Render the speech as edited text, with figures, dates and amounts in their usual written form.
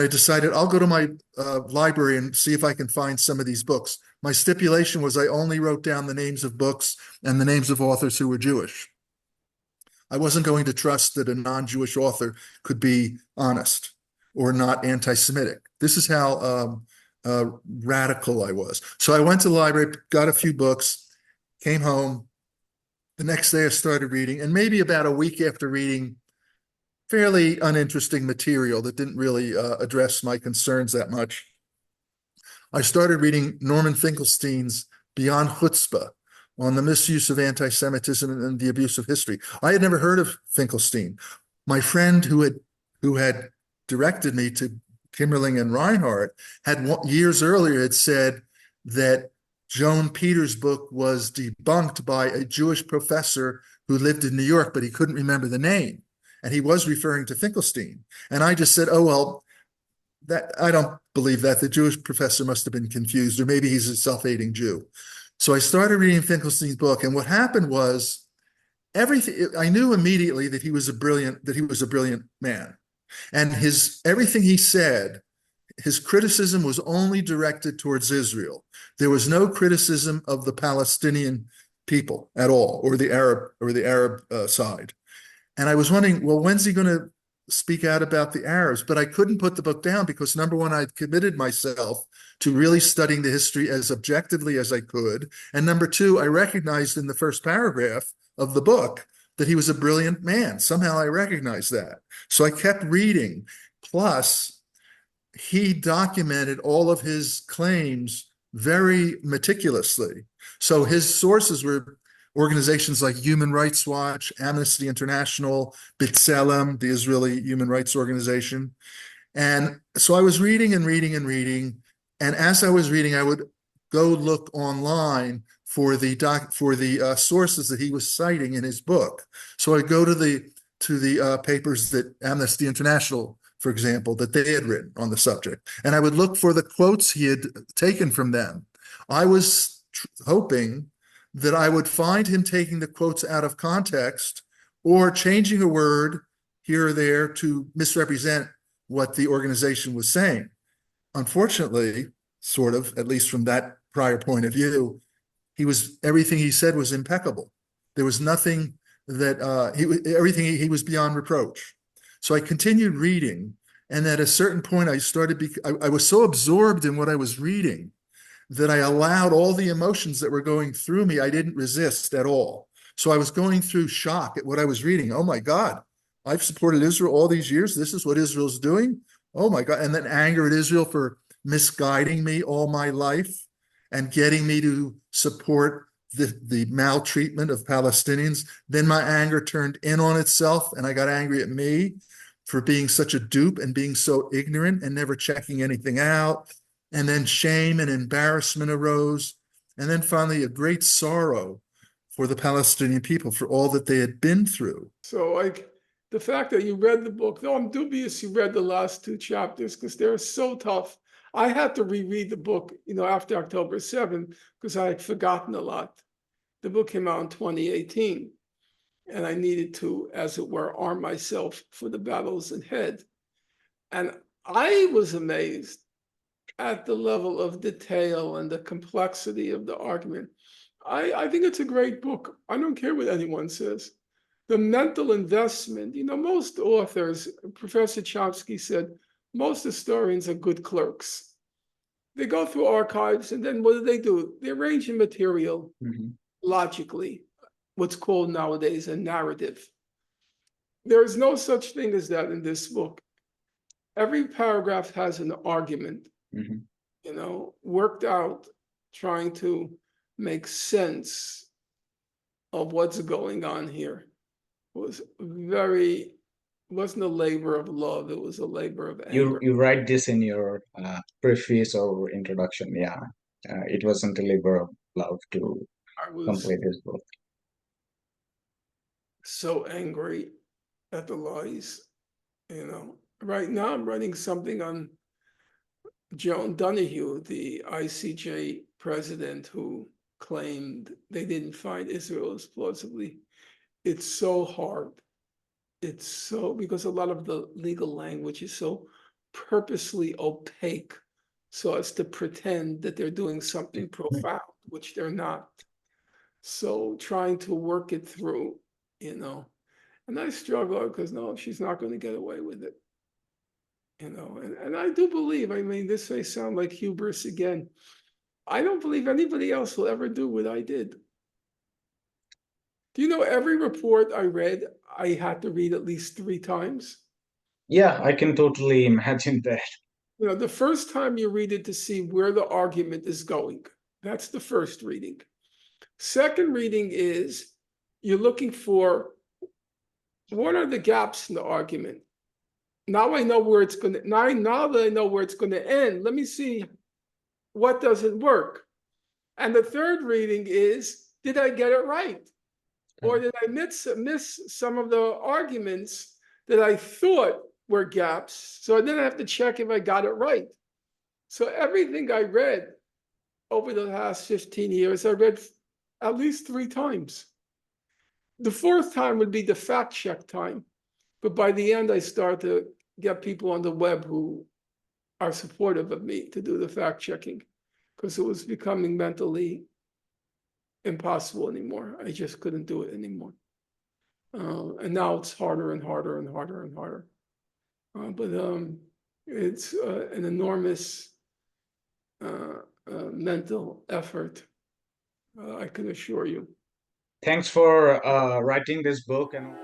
I decided I'll go to my library and see if I can find some of these books. My stipulation was I only wrote down the names of books and the names of authors who were Jewish. I wasn't going to trust that a non-Jewish author could be honest or not anti-Semitic. This is how radical I was. So I went to the library, got a few books, came home. The next day I started reading, and maybe about a week after reading fairly uninteresting material that didn't really address my concerns that much, I started reading Norman Finkelstein's Beyond Chutzpah on the misuse of anti-Semitism and the abuse of history. I had never heard of Finkelstein. My friend who had directed me to Kimmerling and Reinhardt had years earlier had said that Joan Peters' book was debunked by a Jewish professor who lived in New York, but he couldn't remember the name. And he was referring to Finkelstein. And I just said, oh, well, I don't believe that. The Jewish professor must have been confused, or maybe he's a self-hating Jew. So I started reading Finkelstein's book, and what happened was I knew immediately that he was a brilliant man. And everything he said, his criticism was only directed towards Israel. There was no criticism of the Palestinian people at all, or the Arab side. And I was wondering, well, when's he going to speak out about the Arabs? But I couldn't put the book down because, number one, I'd committed myself to really studying the history as objectively as I could. And number two, I recognized in the first paragraph of the book that he was a brilliant man. Somehow I recognized that. So I kept reading. Plus, he documented all of his claims very meticulously. So his sources were organizations like Human Rights Watch, Amnesty International, B'Tselem, the Israeli human rights organization. And so I was reading and reading and reading. And as I was reading, I would go look online for the sources that he was citing in his book. So I'd go to the papers that Amnesty International, for example, that they had written on the subject. And I would look for the quotes he had taken from them. I was hoping that I would find him taking the quotes out of context or changing a word here or there to misrepresent what the organization was saying. Unfortunately, sort of, at least from that prior point of view, everything he said was impeccable. There was nothing that he was beyond reproach. So I continued reading, and at a certain point I was so absorbed in what I was reading that I allowed all the emotions that were going through me. I didn't resist at all. So I was going through shock at what I was reading. Oh my God, I've supported Israel all these years. This is what Israel's doing. Oh my God. And then anger at Israel for misguiding me all my life and getting me to support the maltreatment of Palestinians. Then my anger turned in on itself, and I got angry at me for being such a dupe and being so ignorant and never checking anything out. And then shame and embarrassment arose. And then finally, a great sorrow for the Palestinian people for all that they had been through. So the fact that you read the book, though I'm dubious you read the last two chapters because they're so tough. I had to reread the book, after October 7th because I had forgotten a lot. The book came out in 2018, and I needed to, as it were, arm myself for the battles ahead. And I was amazed at the level of detail and the complexity of the argument. I think it's a great book. I don't care what anyone says. The mental investment, most authors, Professor Chomsky said, most historians are good clerks. They go through archives, and then what do? They arrange the material logically, what's called nowadays a narrative. There is no such thing as that in this book. Every paragraph has an argument. Worked out, trying to make sense of what's going on here. It wasn't a labor of love, it was a labor of anger. You write this in your preface or introduction, yeah. It wasn't a labor of love to complete this book. So angry at the lies, Right now I'm writing something on Joan Donahue, the ICJ president who claimed they didn't find Israel as plausibly. It's so hard. It's so, because a lot of the legal language is so purposely opaque so as to pretend that they're doing something profound, which they're not. So trying to work it through, and I struggle because no, she's not going to get away with it. And I do believe, I mean, this may sound like hubris again. I don't believe anybody else will ever do what I did. Do you know every report I read, I had to read at least 3 times? Yeah, I can totally imagine that. The first time you read it to see where the argument is going. That's the first reading. Second reading is you're looking for what are the gaps in the argument. Now I know where it's going to, now that I know where it's going to end, let me see what doesn't work. And the third reading is, did I get it right? Or did I miss some of the arguments that I thought were gaps? So I didn't have to check if I got it right. So everything I read over the last 15 years, I read at least 3 times. The fourth time would be the fact check time. But by the end, I start to get people on the web who are supportive of me to do the fact checking because it was becoming mentally impossible anymore. I just couldn't do it anymore. And now it's harder and harder and harder and harder. But it's an enormous mental effort, I can assure you. Thanks for writing this book. And